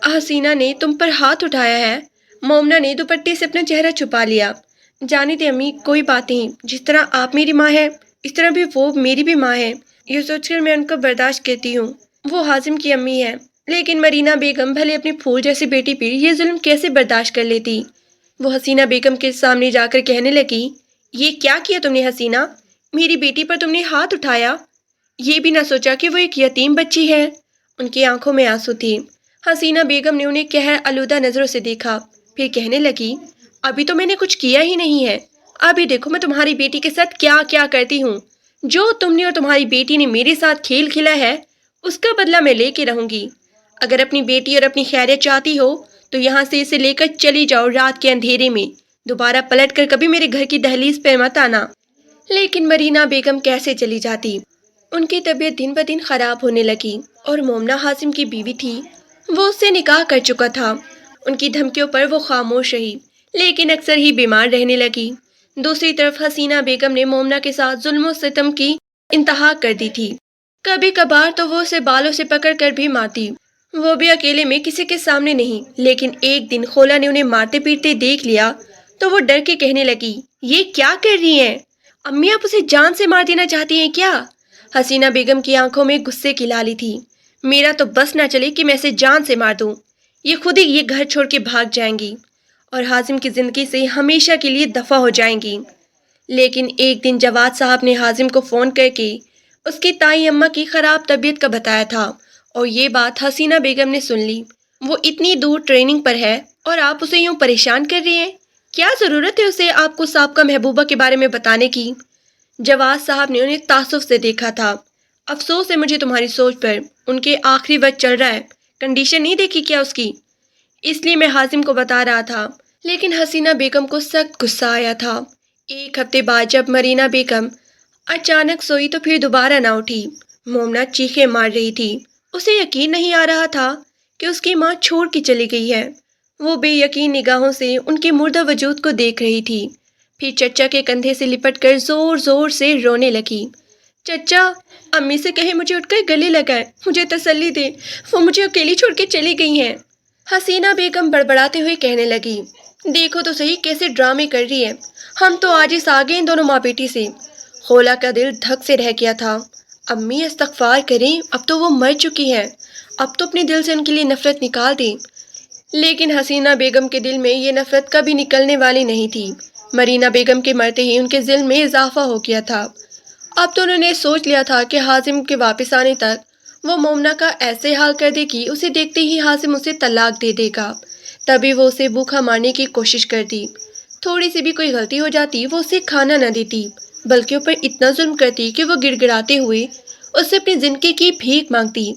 Speaker 1: حسینہ نے تم پر ہاتھ اٹھایا ہے؟ مومنہ نے دوپٹے سے اپنا چہرہ چھپا لیا۔ جانے دے امی، کوئی بات نہیں، جس طرح آپ میری ماں ہے اس طرح بھی وہ میری بھی ماں ہے، یہ سوچ کر میں ان کو برداشت کرتی ہوں۔ وہ حازم کی امی ہے، لیکن مرینا بیگم بھلے اپنی پھول جیسی بیٹی پہ یہ ظلم کیسے برداشت کر لیتی؟ وہ حسینہ بیگم کے سامنے جا کر کہنے لگی، یہ کیا کیا تم نے حسینہ؟ میری بیٹی پر تم نے ہاتھ اٹھایا، یہ بھی نہ سوچا کہ وہ ایک یتیم بچی ہے؟ ان کی آنکھوں میں آنسو تھی۔ حسینہ بیگم نے انہیں قہر آلودہ نظروں سے دیکھا، پھر کہنے لگی، ابھی تو میں نے کچھ کیا ہی نہیں ہے، ابھی دیکھو میں تمہاری بیٹی کے ساتھ کیا کیا کرتی ہوں۔ جو تم نے اور تمہاری بیٹی نے میرے ساتھ کھیل کھیلا ہے، اس کا بدلہ میں لے کے رہوں گی۔ اگر اپنی بیٹی اور اپنی خیریت چاہتی ہو تو یہاں سے اسے لے کر چلی جاؤ رات کے اندھیرے میں، دوبارہ پلٹ کر کبھی میرے گھر کی دہلیز پہ مت آنا۔ لیکن مرینا بیگم کیسے چلی جاتی؟ ان کی طبیعت دن بدن خراب ہونے لگی، اور مومنہ حازم کی بیوی تھی، وہ اس سے نکاح کر چکا تھا۔ ان کی دھمکیوں پر وہ خاموش رہی، لیکن اکثر ہی بیمار رہنے لگی۔ دوسری طرف حسینہ بیگم نے مومنہ کے ساتھ ظلم و ستم کی انتہا کر دی تھی۔ کبھی کبھار تو وہ اسے بالوں سے پکڑ کر بھی مارتی، وہ بھی اکیلے میں، کسی کے سامنے نہیں۔ لیکن ایک دن خولا نے انہیں مارتے پیٹتے دیکھ لیا تو وہ ڈر کے کہنے لگی، یہ کیا کر رہی ہیں امی، آپ اسے جان سے مار دینا چاہتی ہیں کیا؟ حسینہ بیگم کی آنکھوں میں غصے کی لالی تھی۔ میرا تو بس نہ چلے کہ میں اسے جان سے مار دوں. یہ خود ہی یہ گھر چھوڑ کے بھاگ جائیں گی اور حازم کی زندگی سے ہمیشہ کے لیے دفع ہو جائیں گی. لیکن ایک دن جواد صاحب نے حازم کو فون کر کے اس کی تائی اماں کی خراب طبیعت کا بتایا تھا اور یہ بات حسینہ بیگم نے سن لی. وہ اتنی دور ٹریننگ پر ہے اور آپ اسے یوں پریشان کر رہی ہیں. کیا ضرورت ہے اسے آپ کو سابقہ محبوبہ کے بارے میں بتانے کی؟ جواد صاحب نے انہیں تعصب سے دیکھا تھا. افسوس ہے مجھے تمہاری سوچ پر. ان کے آخری وقت چل رہا ہے. کنڈیشن نہیں دیکھی کیا اس کی؟ اس لیے میں حازم کو بتا رہا تھا. لیکن حسینہ بیگم کو سخت غصہ آیا تھا. ایک ہفتے بعد جب مرینا بیگم اچانک سوئی تو پھر دوبارہ نہ اٹھی. مومنہ چیخیں مار رہی تھی. اسے یقین نہیں آ رہا تھا کہ اس کی ماں چھوڑ کے چلی گئی ہے. وہ بے یقین نگاہوں سے ان کے مردہ وجود کو دیکھ رہی تھی. پھر چچا کے کندھے سے لپٹ کر زور زور سے رونے لگی. چچا، امی سے کہیں مجھے اٹھ کر گلے لگائے، مجھے تسلی دے، وہ مجھے اکیلی چھوڑ کے چلی گئی ہیں. حسینہ بیگم بڑبڑاتے ہوئے کہنے لگی. دیکھو تو صحیح کیسے ڈرامے کر رہی ہے. ہم تو آج اس آگے ان دونوں ماں بیٹی سے. خولا کا دل دھک سے رہ گیا تھا. امی استغفار کریں، اب تو وہ مر چکی ہے. اب تو اپنے دل سے ان کے لیے نفرت نکال دیں. لیکن حسینہ بیگم کے دل میں یہ نفرت کبھی نکلنے والی نہیں تھی. مرینا بیگم کے مرتے ہی ان کے ذل میں اضافہ ہو گیا تھا. اب تو انہوں نے سوچ لیا تھا کہ حازم کے واپس آنے تک وہ مومنہ کا ایسے حال کر دے گی اسے دیکھتے ہی حازم اسے طلاق دے دے گا. تبھی وہ اسے بھوکا مارنے کی کوشش کرتی. تھوڑی سی بھی کوئی غلطی ہو جاتی وہ اسے کھانا نہ دیتی، بلکہ اوپر اتنا ظلم کرتی کہ وہ گڑ گڑاتے ہوئے اس سے اپنی زندگی کی بھیک مانگتی.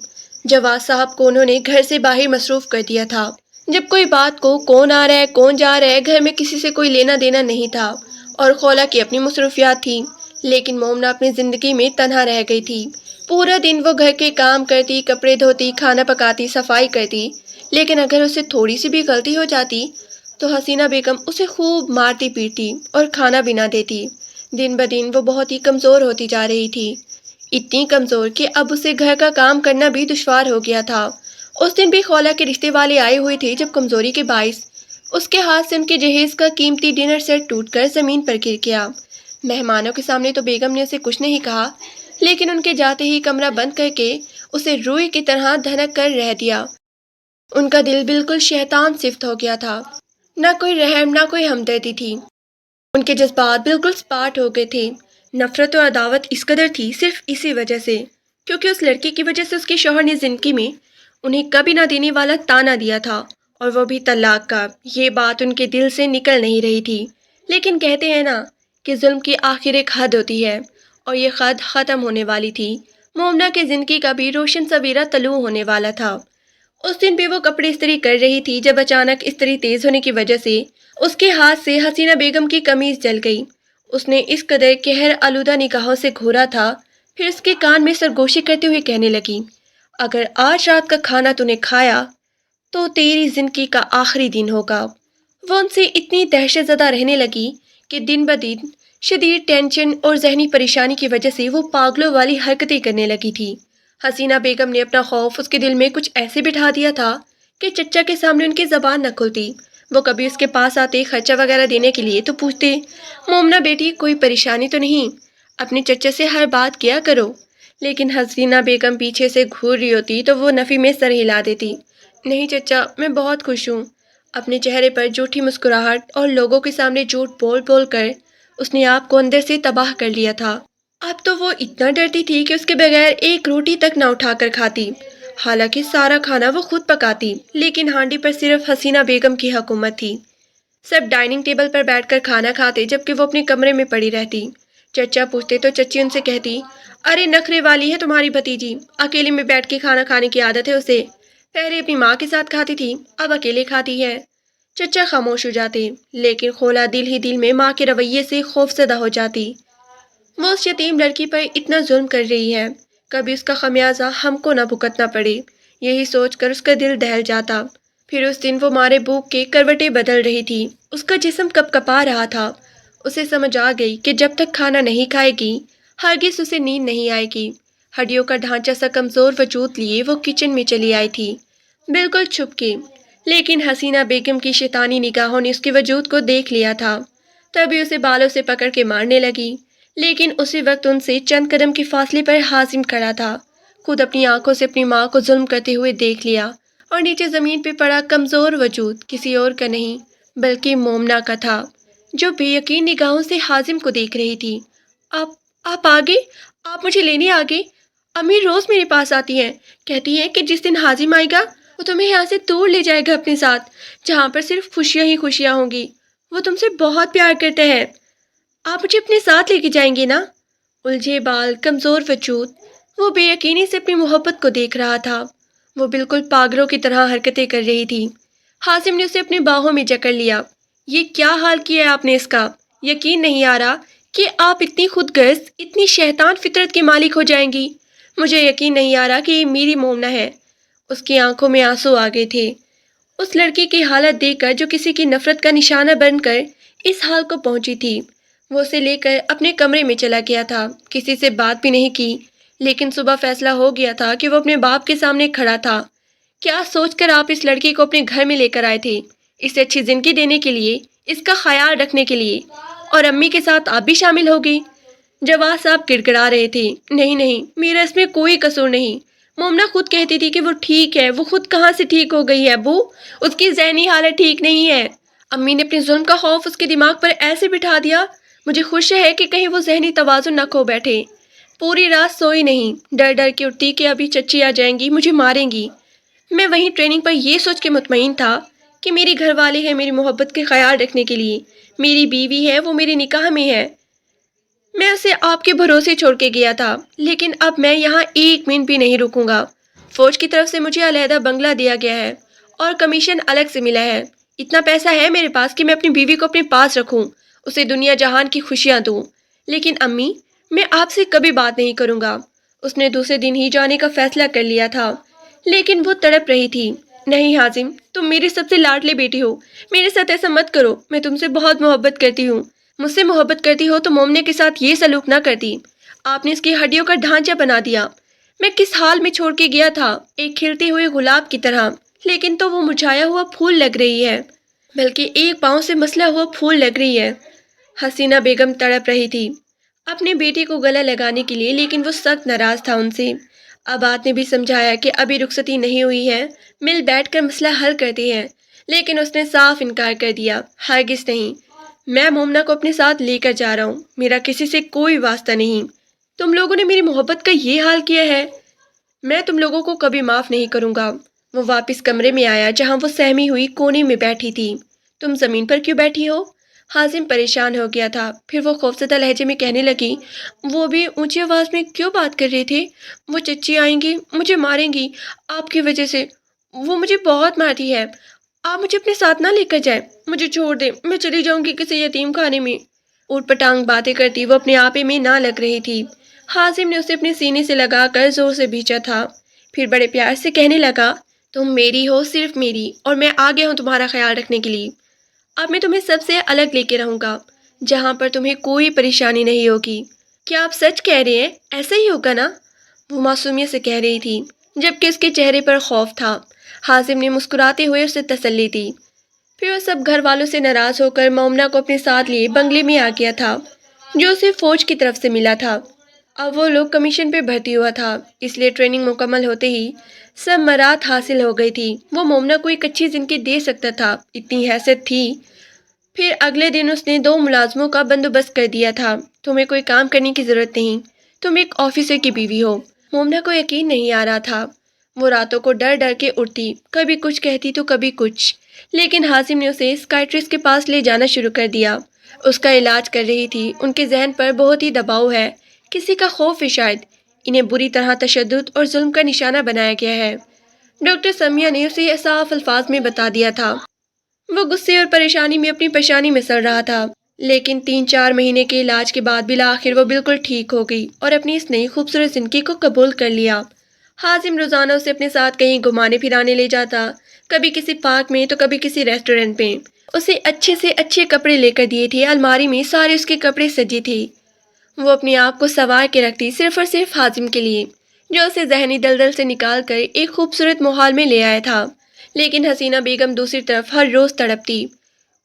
Speaker 1: جواد صاحب کو انہوں نے گھر سے باہر مصروف کر دیا تھا. جب کوئی بات کو کون آ رہا ہے کون جا رہا ہے، گھر میں کسی سے کوئی لینا دینا نہیں تھا اور خولا کی اپنی مصروفیات تھی. لیکن مومنہ اپنی زندگی میں تنہا رہ گئی تھی. پورا دن وہ گھر کے کام کرتی، کپڑے دھوتی، کھانا پکاتی، صفائی کرتی. لیکن اگر اسے تھوڑی سی بھی غلطی ہو جاتی تو حسینہ بیگم اسے خوب مارتی پیٹتی اور کھانا بھی نہ دیتی. دن بدن وہ بہت ہی کمزور ہوتی جا رہی تھی. اتنی کمزور کہ اب اسے گھر کا کام کرنا بھی دشوار ہو گیا تھا. اس دن بھی خولا کے رشتے والے آئے ہوئے تھے جب کمزوری کے باعث اس کے ہاتھ سے ان کے جہیز کا قیمتی ڈنر سیٹ ٹوٹ کر زمین پر گر گیا. مہمانوں کے سامنے تو بیگم نے اسے کچھ نہیں کہا، لیکن ان کے جاتے ہی کمرہ بند کر کے اسے روئی کی طرح دھنک کر رہ دیا. ان کا دل بالکل شیطان صفت ہو گیا تھا. نہ کوئی رحم نہ کوئی ہمدردی تھی. ان کے جذبات بالکل سپاٹ ہو گئے تھے. نفرت اور عداوت اس قدر تھی صرف اسی وجہ سے کیونکہ اس لڑکی کی وجہ سے اس کے شوہر نے زندگی میں انہیں کبھی نہ دینے والا طعنہ دیا تھا، اور وہ بھی طلاق کا. یہ بات ان کے دل سے نکل نہیں رہی تھی. لیکن کہتے ہیں نا کہ ظلم کی آخر ایک حد ہوتی ہے، اور یہ حد ختم ہونے والی تھی. مومنہ کی زندگی کا بھی روشن سویرا طلوع ہونے والا تھا. اس دن بھی وہ کپڑے استری کر رہی تھی جب اچانک استری تیز ہونے کی وجہ سے اس کے ہاتھ سے حسینہ بیگم کی قمیض جل گئی. اس نے اس قدر قہر آلودہ نگاہوں سے گھورا تھا، پھر اس کے کان میں سرگوشی کرتے ہوئے کہنے لگی. اگر آج رات کا کھانا تو نے کھایا تو تیری زندگی کا آخری دن ہوگا. وہ ان سے اتنی دہشت زدہ رہنے لگی کہ دن بدن شدید ٹینشن اور ذہنی پریشانی کی وجہ سے وہ پاگلوں والی حرکتیں کرنے لگی تھی. حسینہ بیگم نے اپنا خوف اس کے دل میں کچھ ایسے بٹھا دیا تھا کہ چچا کے سامنے ان کی زبان نہ کھلتی. وہ کبھی اس کے پاس آتے خرچہ وغیرہ دینے کے لیے تو پوچھتے، مومنہ بیٹی کوئی پریشانی تو نہیں؟ اپنے چچا سے ہر بات کیا کرو. لیکن حسینہ بیگم پیچھے سے گھور رہی ہوتی تو وہ نفی میں سر ہلا دیتی. نہیں چچا، میں بہت خوش ہوں. اپنے چہرے پر جھوٹی مسکراہٹ اور لوگوں کے سامنے جھوٹ بول بول کر اس نے آپ کو اندر سے تباہ کر لیا تھا. اب تو وہ اتنا ڈرتی تھی کہ اس کے بغیر ایک روٹی تک نہ اٹھا کر کھاتی. حالانکہ سارا کھانا وہ خود پکاتی، لیکن ہانڈی پر صرف حسینہ بیگم کی حکومت تھی. سب ڈائننگ ٹیبل پر بیٹھ کر کھانا کھاتے جبکہ وہ اپنے کمرے میں پڑی رہتی. چچا پوچھتے تو چچی ان سے کہتی، ارے نخرے والی ہے تمہاری بھتیجی، اکیلے میں بیٹھ کے کھانا کھانے کی عادت ہے اسے. پہلے اپنی ماں کے ساتھ کھاتی تھی، اب اکیلے کھاتی ہے. چچا خاموش ہو جاتے، لیکن خولا دل ہی دل میں ماں کے رویے سے خوفزدہ ہو جاتی. وہ اس یتیم لڑکی پر اتنا ظلم کر رہی ہے، کبھی اس کا خمیازہ ہم کو نہ بھگتنا پڑے، یہی سوچ کر اس کا دل دہل جاتا. پھر اس دن وہ مارے بھوک کے کروٹیں بدل رہی تھی. اس کا جسم کپ کپا رہا تھا. اسے سمجھ آ گئی کہ جب تک کھانا نہیں کھائے گی ہرگز اسے نیند نہیں آئے گی. ہڈیوں کا ڈھانچہ سا کمزور وجود لیے وہ کچن میں چلی آئی تھی، بالکل چھپ کے. لیکن حسینہ بیگم کی شیطانی نگاہوں نے اس کے وجود کو دیکھ لیا تھا. تبھی اسے بالوں سے پکڑ کے مارنے لگی. لیکن اسی وقت ان سے چند قدم کے فاصلے پر حازم کھڑا تھا. خود اپنی آنکھوں سے اپنی ماں کو ظلم کرتے ہوئے دیکھ لیا اور نیچے زمین پہ پڑا کمزور وجود کسی اور کا نہیں بلکہ مومنا کا تھا، جو بے یقین نگاہوں سے حازم کو دیکھ رہی تھی۔ آپ آپ آگے، آپ مجھے لینے آگے۔ امی روز میرے پاس آتی ہیں، کہتی ہیں کہ جس دن حازم آئے گا وہ تمہیں یہاں سے توڑ لے جائے گا اپنے ساتھ، جہاں پر صرف خوشیاں ہی خوشیاں ہوں گی۔ وہ تم سے بہت پیار کرتا ہے، آپ مجھے اپنے ساتھ لے کے جائیں گے نا؟ الجھے بال، کمزور وجود، وہ بے یقینی سے اپنی محبت کو دیکھ رہا تھا۔ وہ بالکل پاگلوں کی طرح حرکتیں کر رہی تھی۔ حازم نے اسے اپنی باہوں میں جکڑ لیا۔ یہ کیا حال کیا ہے آپ نے اس کا؟ یقین نہیں آ رہا کہ آپ اتنی خود غرض، اتنی شیطان فطرت کے مالک ہو جائیں گی۔ مجھے یقین نہیں آ رہا کہ یہ میری مومنا ہے۔ اس کی آنکھوں میں آنسو آ گئے تھے۔ اس لڑکی کی حالت دیکھ کر جو کسی کی نفرت کا نشانہ بن کر اس حال کو پہنچی تھی، وہ اسے لے کر اپنے کمرے میں چلا گیا تھا، کسی سے بات بھی نہیں کی۔ لیکن صبح فیصلہ ہو گیا تھا کہ وہ اپنے باپ کے سامنے کھڑا تھا۔ کیا سوچ کر آپ اس لڑکی کو اپنے گھر میں لے کر آئے تھے؟ اسے اچھی زندگی دینے کے لیے، اس کا خیال رکھنے کے لیے، اور امی کے ساتھ آپ بھی شامل ہو گئی۔ جواز صاحب گڑگڑا رہے تھے، نہیں نہیں، میرا اس میں کوئی قصور نہیں۔ مومنا خود کہتی تھی کہ وہ ٹھیک ہے۔ وہ خود کہاں سے ٹھیک ہو گئی ہے ابو؟ اس کی ذہنی حالت ٹھیک نہیں ہے۔ امی نے اپنے ظلم کا خوف اس کے دماغ پر ایسے بٹھا دیا، مجھے خوش ہے کہ کہیں وہ ذہنی توازن نہ کھو بیٹھے۔ پوری رات سوئی نہیں، ڈر ڈر کے اٹھتی کہ ابھی چچی آ جائیں گی، مجھے ماریں گی۔ میں وہیں ٹریننگ پر یہ سوچ کے مطمئن تھا کہ میری گھر والے ہیں میری محبت کے خیال رکھنے کے لیے، میری بیوی ہے، وہ میرے نکاح میں ہے۔ میں اسے آپ کے بھروسے چھوڑ کے گیا تھا، لیکن اب میں یہاں ایک منٹ بھی نہیں رکوں گا۔ فوج کی طرف سے مجھے علیحدہ بنگلہ دیا گیا ہے اور کمیشن الگ سے ملا ہے۔ اتنا پیسہ ہے میرے پاس کہ میں اپنی بیوی کو اپنے پاس رکھوں، اسے دنیا جہان کی خوشیاں دوں۔ لیکن امی، میں آپ سے کبھی بات نہیں کروں گا۔ اس نے دوسرے دن ہی جانے کا فیصلہ کر لیا تھا، لیکن وہ تڑپ رہی تھی۔ نہیں حازم، تم میری سب سے لاڈلے بیٹی ہو، میرے ساتھ ایسا مت کرو، میں تم سے بہت محبت کرتی ہوں۔ مجھ سے محبت کرتی ہو تو مومنے کے ساتھ یہ سلوک نہ کرتی۔ آپ نے اس کی ہڈیوں کا ڈھانچہ بنا دیا۔ میں کس حال میں چھوڑ کے گیا تھا، ایک کھلتے ہوئے گلاب کی طرح، لیکن تو وہ مرجھایا ہوا پھول لگ رہی ہے، بلکہ ایک پاؤں سے مسلا ہوا پھول لگ رہی ہے۔ حسینہ بیگم تڑپ رہی تھی اپنے بیٹے کو گلا لگانے کے لیے، لیکن وہ سخت ناراض تھا ان سے۔ آباد نے بھی سمجھایا کہ ابھی رخصتی نہیں ہوئی ہے، مل بیٹھ کر مسئلہ حل کرتے ہیں، لیکن اس نے صاف انکار کر دیا، ہرگز نہیں، میں مومنا کو اپنے ساتھ لے کر جا رہا ہوں، میرا کسی سے کوئی واسطہ نہیں۔ تم لوگوں نے میری محبت کا یہ حال کیا ہے، میں تم لوگوں کو کبھی معاف نہیں کروں گا۔ وہ واپس کمرے میں آیا جہاں وہ سہمی ہوئی کونے میں بیٹھی تھی۔ تم زمین پر کیوں بیٹھی ہو؟ حازم پریشان ہو گیا تھا، پھر وہ خوفزدہ لہجے میں کہنے لگی، وہ بھی اونچی آواز میں کیوں بات کر رہے تھے؟ وہ چچی آئیں گی، مجھے ماریں گی، آپ کی وجہ سے، وہ مجھے بہت مارتی ہے، آپ مجھے اپنے ساتھ نہ لے کر جائیں، مجھے چھوڑ دیں، میں چلی جاؤں گی کسی یتیم خانے میں۔ اوٹ پٹانگ باتیں کرتی وہ اپنے آپے میں نہ لگ رہی تھی۔ حازم نے اسے اپنے سینے سے لگا کر زور سے بھینچا تھا، پھر بڑے پیار سے کہنے لگا، تم میری ہو، صرف میری، اور میں آ گیا ہوں تمہارا خیال رکھنے کے لیے۔ اب میں تمہیں سب سے الگ لے کے رہوں گا، جہاں پر تمہیں کوئی پریشانی نہیں ہوگی۔ کیا آپ سچ کہہ رہے ہیں؟ ایسا ہی ہوگا نا؟ وہ معصومیت سے کہہ رہی تھی، جبکہ اس کے چہرے پر خوف تھا۔ حازم نے مسکراتے ہوئے اسے تسلی دی۔ پھر وہ سب گھر والوں سے ناراض ہو کر مومنا کو اپنے ساتھ لیے بنگلے میں آ گیا تھا، جو اسے فوج کی طرف سے ملا تھا۔ اب وہ لوگ کمیشن پہ بھرتی ہوا تھا، اس لیے ٹریننگ مکمل ہوتے ہی سب مہارت حاصل ہو گئی تھی۔ وہ مومنا کو ایک اچھی زندگی دے سکتا تھا، اتنی حیثیت تھی۔ پھر اگلے دن اس نے 2 ملازموں کا بندوبست کر دیا تھا۔ تمہیں کوئی کام کرنے کی ضرورت نہیں، تم ایک آفیسر کی بیوی ہو۔ مومنا کو یقین نہیں آ رہا تھا، وہ راتوں کو ڈر ڈر کے اٹھتی، کبھی کچھ کہتی تو کبھی کچھ، لیکن حازم نے اسے سکائٹرسٹ کے پاس لے جانا شروع کر دیا۔ اس کا علاج کر رہی تھی، ان کے ذہن پر بہت ہی دباؤ ہے، کسی کا خوف ہے شاید، انہیں بری طرح تشدد اور ظلم کا نشانہ بنایا گیا ہے۔ ڈاکٹر سمیہ نے اسے صاف الفاظ میں بتا دیا تھا۔ وہ غصے اور پریشانی میں اپنی پیشانی میں سڑ رہا تھا، لیکن 3-4 مہینے کے علاج کے بعد بالآخر وہ بالکل ٹھیک ہو گئی اور اپنی اس نئی خوبصورت زندگی کو قبول کر لیا۔ حازم روزانہ اسے اپنے ساتھ کہیں گھمانے پھرانے لے جاتا، کبھی کسی پارک میں تو کبھی کسی ریسٹورنٹ میں۔ اسے اچھے سے اچھے کپڑے لے کر دیے تھے، الماری میں سارے اس کے کپڑے سجی تھی۔ وہ اپنے آپ کو سنوار کے رکھتی صرف اور صرف حازم کے لیے، جو اسے ذہنی دلدل سے نکال کر ایک خوبصورت ماحول میں لے آیا تھا۔ لیکن حسینہ بیگم دوسری طرف ہر روز تڑپتی،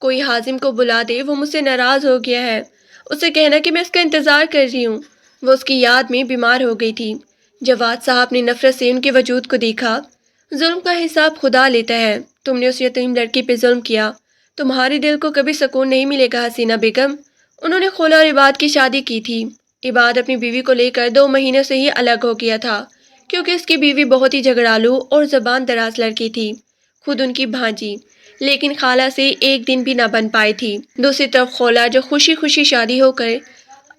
Speaker 1: کوئی حازم کو بلا دے، وہ مجھ سے ناراض ہو گیا ہے، اسے کہنا کہ میں اس کا انتظار کر رہی ہوں۔ وہ اس کی یاد میں بیمار ہو گئی تھی، جواد صاحب نے نفرت سے ان کے وجود کو دیکھا۔ ظلم کا حساب خدا لیتا ہے، تم نے اس یتیم لڑکی پہ ظلم کیا، تمہارے دل کو کبھی سکون نہیں ملے گا حسینہ بیگم۔ انہوں نے خولا اور عباد کی شادی کی تھی۔ عباد اپنی بیوی کو لے کر 2 مہینوں سے ہی الگ ہو گیا تھا، کیونکہ اس کی بیوی بہت ہی جھگڑالو اور زبان دراز لڑکی تھی، خود ان کی بھانجی، لیکن خالہ سے ایک دن بھی نہ بن پائی تھی۔ دوسری طرف خولا جو خوشی خوشی شادی ہو کر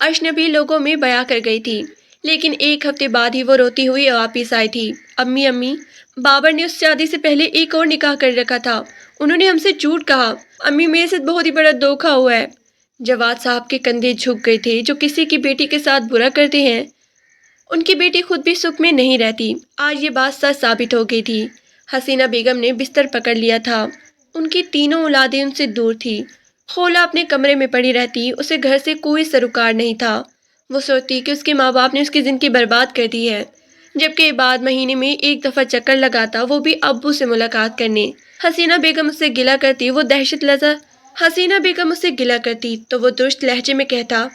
Speaker 1: اجنبی لوگوں میں بیاہ کر گئی تھی، لیکن ایک ہفتے بعد ہی وہ روتی ہوئی واپس آئی تھی۔ امی امی، بابر نے اس شادی سے پہلے ایک اور نکاح کر رکھا تھا، انہوں نے ہم سے جھوٹ کہا، امی میرے ساتھ بہت ہی بڑا دھوکا ہوا ہے۔ جواد صاحب کے کندھے جھک گئے تھے۔ جو کسی کی بیٹی کے ساتھ برا کرتے ہیں ان کی بیٹی خود بھی سکھ میں نہیں رہتی۔ آج یہ بات سچ ثابت ہو گئی تھی۔ حسینہ بیگم نے بستر پکڑ لیا تھا۔ ان کی تینوں اولادیں ان سے دور تھی۔ خولا اپنے کمرے میں پڑی رہتی، اسے گھر سے کوئی سروکار نہیں تھا۔ وہ سوچتی کہ اس کے ماں باپ نے اس کی زندگی برباد کر دی ہے، جبکہ بعد مہینے میں ایک دفعہ چکر لگاتا، وہ بھی ابو سے ملاقات کرنے۔ حسینہ بیگم اس سے گلہ کرتی، وہ دہشت لرزہ حسینہ بیگم اس سے گلہ کرتی تو وہ درست لہجے میں کہتا،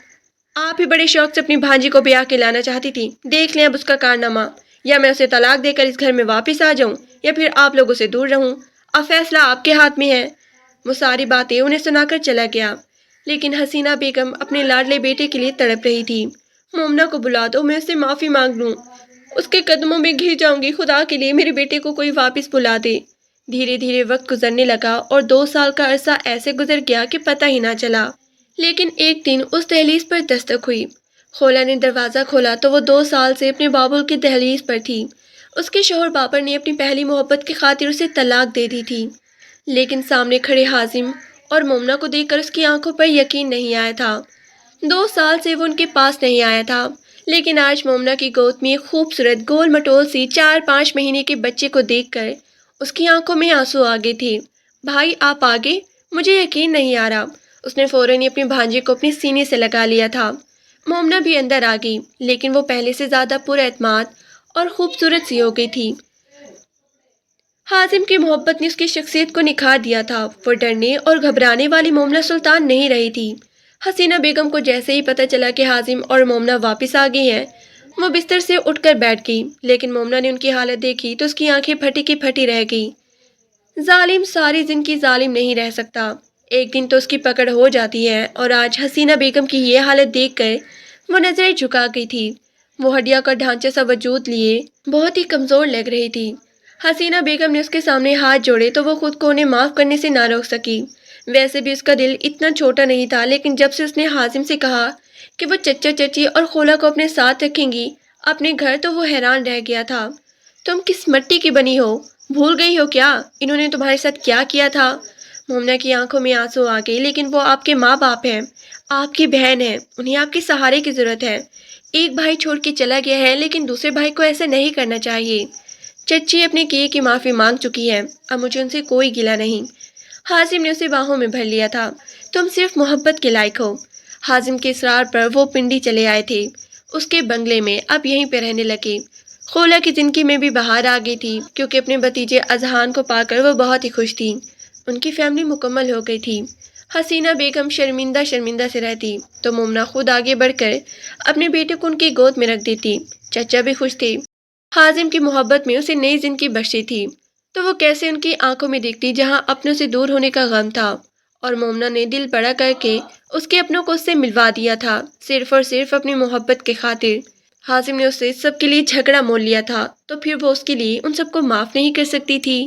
Speaker 1: آپ ہی بڑے شوق سے اپنی بھانجی کو بیاہ کے لانا چاہتی تھی، دیکھ لیں اب اس کا کارنامہ، یا میں اسے طلاق دے کر اس گھر میں واپس آ جاؤں یا پھر آپ لوگوں سے دور رہوں، اب فیصلہ آپ کے ہاتھ میں ہے۔ وہ ساری باتیں انہیں سنا کر چلا گیا، لیکن حسینہ بیگم اپنے لاڈلے بیٹے کے لیے تڑپ رہی تھی۔ مومنہ کو بلا دو، میں اس سے معافی مانگ لوں، اس کے قدموں میں گر جاؤں گی، خدا کے لیے میرے بیٹے کو کوئی واپس بلا دے۔ دھیرے دھیرے وقت گزرنے لگا اور 2 سال کا عرصہ ایسے گزر گیا کہ پتہ ہی نہ چلا۔ لیکن ایک دن اس دہلیز پر دستک ہوئی۔ خولا نے دروازہ کھولا تو وہ 2 سال سے اپنے بابل کی دہلیز پر تھی۔ اس کے شوہر بابر نے اپنی پہلی محبت کی خاطر اسے طلاق دے دی تھی، لیکن سامنے کھڑے حازم اور مومنہ کو دیکھ کر اس کی آنکھوں پر یقین نہیں آیا تھا۔ 2 سال سے وہ ان کے پاس نہیں آیا تھا، لیکن آج مومنہ کی گود میں ایک خوبصورت گول مٹول سی 4-5 مہینے کے بچے کو دیکھ کر اس کی آنکھوں میں آنسو آ گئے تھے۔ بھائی آپ آگے؟ مجھے یقین نہیں آ رہا۔ اس نے فوراً ہی اپنے بھانجے کو اپنے سینے سے لگا لیا تھا۔ مومنہ بھی اندر آ گئی، لیکن وہ پہلے سے زیادہ پر اعتماد اور خوبصورت سی ہو گئی تھی۔ حازم کی محبت نے اس کی شخصیت کو نکھار دیا تھا۔ وہ ڈرنے اور گھبرانے والی مومنہ سلطان نہیں رہی تھی۔ حسینہ بیگم کو جیسے ہی پتہ چلا کہ حازم اور مومنہ واپس آ گئے ہیں، وہ بستر سے اٹھ کر بیٹھ گئی، لیکن مومنہ نے ان کی حالت دیکھی تو اس کی آنکھیں پھٹی کی پھٹی رہ گئی۔ ظالم ساری زندگی ظالم نہیں رہ سکتا، ایک دن تو اس کی پکڑ ہو جاتی ہے، اور آج حسینہ بیگم کی یہ حالت دیکھ کر وہ نظریں جھکا گئی تھی۔ وہ ہڈیا کا ڈھانچہ سا وجود لیے بہت ہی کمزور لگ رہی تھی۔ حسینہ بیگم نے اس کے سامنے ہاتھ جوڑے تو وہ خود کو انہیں معاف کرنے سے نہ روک سکی۔ ویسے بھی اس کا دل اتنا چھوٹا نہیں تھا، لیکن جب سے اس نے حازم سے کہا کہ وہ چچا چچی اور خولا کو اپنے ساتھ رکھیں گی اپنے گھر، تو وہ حیران رہ گیا تھا۔ تم کس مٹی کی بنی ہو؟ بھول گئی ہو کیا انہوں نے تمہارے ساتھ کیا کیا تھا؟ مومنہ کی آنکھوں میں آنسو آ گئے، لیکن وہ آپ کے ماں باپ ہیں، آپ کی بہن ہے، انہیں آپ کے سہارے کی ضرورت ہے۔ ایک بھائی چھوڑ کے چلا گیا ہے، لیکن دوسرے بھائی کو ایسا نہیں کرنا چاہیے۔ چچی اپنے کیے کی معافی مانگ چکی ہے، اب مجھے ان سے کوئی گلہ نہیں۔ حازم نے اسے باہوں میں بھر لیا تھا۔ تم صرف محبت کے لائق ہو۔ حازم کے اصرار پر وہ پنڈی چلے آئے تھے، اس کے بنگلے میں، اب یہیں پہ رہنے لگے۔ خولا کی زندگی میں بھی بہار آ گئی تھی، کیونکہ اپنے بھتیجے اذہان کو پا کر وہ بہت ہی خوش تھی۔ ان کی فیملی مکمل ہو گئی تھی۔ حسینہ بیگم شرمندہ شرمندہ سے رہتی تو مومنہ خود آگے بڑھ کر اپنے بیٹے کو ان کی گود میں رکھ دیتی۔ چچا بھی خوش تھے، حازم کی محبت میں اسے نئی زندگی بخشی تھی، تو وہ کیسے ان کی آنکھوں میں دیکھتی جہاں اپنوں سے دور ہونے کا غم تھا، اور مومنہ نے دل بڑا کر کے اس کے اپنوں کو اس سے ملوا دیا تھا، صرف اور صرف اپنی محبت کے خاطر۔ حازم نے اس سے سب کے لیے جھگڑا مول لیا تھا، تو پھر وہ اس کے لیے ان سب کو معاف نہیں کر سکتی تھی۔